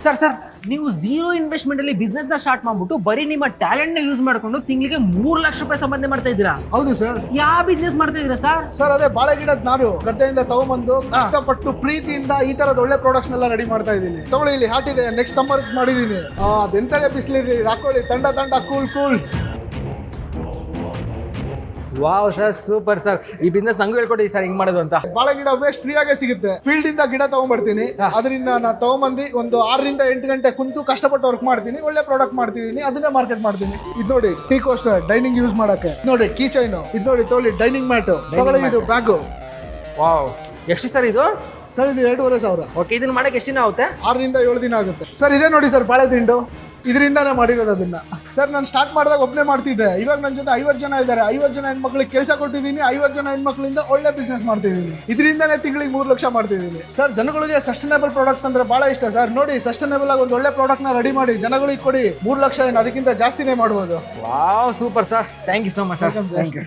Sir sir ನೀವು zero investment ಅಲ್ಲಿ business ನ ಸ್ಟಾರ್ಟ್ ಮಾಡ್ಬಿಟ್ಟು ಬರೀ ನಿಮ್ಮ ಟ್ಯಾಲೆಂಟ್ ನ ಯೂಸ್ ಮಾಡ್ಕೊಂಡು ತಿಂಗಳಿಗೆ 3 ಲಕ್ಷ ರೂಪಾಯಿ ಸಂಪಾದನೆ ಮಾಡ್ತಾ ಇದ್ದೀರಾ. ಹೌದು ಸರ್. ಯಾವ ಬಿಸ್ನೆಸ್ ಮಾಡ್ತಾ ಇದ್ದೀರಾ ಸರ್? ಸರ್ ಅದೇ ಬಾಳೆ ಗಿಡದ ನಾರು ಗದ್ದೆಯಿಂದ ತಗೊಂಬಂದು ಕಷ್ಟಪಟ್ಟು ಪ್ರೀತಿಯಿಂದ ಈ ತರದ ಒಳ್ಳೆ ಪ್ರಾಡಕ್ಟ್ಸ್ ನೆಲ್ಲ ರೆಡಿ ಮಾಡ್ತಾ ಇದ್ದೀನಿ. ತಗೊಳ್ಳಿ, ಇಲ್ಲಿ ಹಾಟ್ ಇದೆ, ನೆಕ್ಸ್ಟ್ ಸಮ್ಮರ್ ಮಾಡಿದೀನಿ. ಅದೆಂತದೇ ಬಿಸಿಲಿರ್ಲಿ ಹಾಕೊಳ್ಳಿ, ತಂಡ ತಂಡ cool cool. Wow sir, super sir. ಈ ಬಿಸ್ನೆಸ್ ನಂಗೂ ಹೇಳ್ಕೊಡಿ ಸರ್ ಹಿಂಗ್ ಮಾಡೋದು ಅಂತ. ಬಾಳೆ ಗಿಡ ವೇಸ್ಟ್ ಫ್ರೀ ಆಗೇ ಸಿಗುತ್ತೆ. ಫೀಲ್ಡ್ ಇಂದ ಗಿಡ ತಗೊಂಡ್ಬರ್ತೀನಿ, ಅದರಿಂದ ನಾನು ತಗೊಂಬಂದು ಒಂದು 6 ರಿಂದ 8 ಗಂಟೆ ಕುಂತು ಕಷ್ಟಪಟ್ಟು ವರ್ಕ್ ಮಾಡ್ತೀನಿ, ಒಳ್ಳೆ ಪ್ರಾಡಕ್ಟ್ ಮಾಡ್ತಿದ್ದೀನಿ, ಅದನ್ನೇ ಮಾರ್ಕೆಟ್ ಮಾಡ್ತೀನಿ. ಇದು ನೋಡಿ ಟೀ ಕೋಸ್ಟರ್ ಡೈನಿಂಗ್ ಯೂಸ್ ಮಾಡಕ್ಕೆ, ನೋಡಿ ಕೀ ಚೈನ್, ಇದು ನೋಡಿ ತೊಗೊಳ್ಳಿ ಡೈನಿಂಗ್ ಮ್ಯಾಟ್, ತಗೊಳ್ಳಿ ಇದು ಬ್ಯಾಗು. ವಾವ್, ಎಷ್ಟು ಸರ್ ಇದು? ಸರ್ ಇದು 2,500. ಓಕೆ, ಇದನ್ನ ಮಾಡಕ್ಕೆ ಎಷ್ಟು ದಿನ ಆಗುತ್ತೆ? 6 ರಿಂದ 7 ದಿನ ಆಗುತ್ತೆ ಸರ್. ಇದೇ ನೋಡಿ ಸರ್ ಬಾಳೆ ದಿಂಡು, ಇದರಿಂದಾನೇ ಮಾಡಿರೋದು ಅದನ್ನ. ಸರ್ ನಾನು ಸ್ಟಾರ್ಟ್ ಮಾಡಿದಾಗ ಒಬ್ಬನೇ ಮಾಡ್ತಿದ್ದೆ, ಇವಾಗ ನನ್ನ ಜೊತೆ 50 ಜನ ಇದ್ದಾರೆ. 50 ಜನ ಹೆಣ್ಮಕ್ಳಿಗೆ ಕೆಲಸ ಕೊಟ್ಟಿದ್ದೀನಿ, 50 ಜನ ಹೆಣ್ಮಕ್ಳಿಂದ ಒಳ್ಳೆ ಬಿಸ್ನೆಸ್ ಮಾಡ್ತಿದ್ದೀನಿ. ಇದರಿಂದಾನೇ ತಿಂಗಳಿಗೆ 3 ಲಕ್ಷ ಮಾಡ್ತಿದ್ದೀನಿ ಸರ್. ಜನಗಳಿಗೆ ಸಸ್ಟೈನಬಲ್ ಪ್ರಾಡಕ್ಟ್ಸ್ ಅಂದ್ರೆ ಬಹಳ ಇಷ್ಟ ಸರ್. ನೋಡಿ ಸಸ್ಟೈನಬಲ್ ಆಗಿ ಒಂದು ಒಳ್ಳೆ ಪ್ರಾಡಕ್ಟ್ ನ ರೆಡಿ ಮಾಡಿ ಜನಗಳಿಗೆ ಕೊಡಿ, 3 ಲಕ್ಷ ಏನು ಅದಕ್ಕಿಂತ ಜಾಸ್ತಿನೇ ಮಾಡ್ಬೋದು. Wow, super sir, thank you so much sir. Thank you.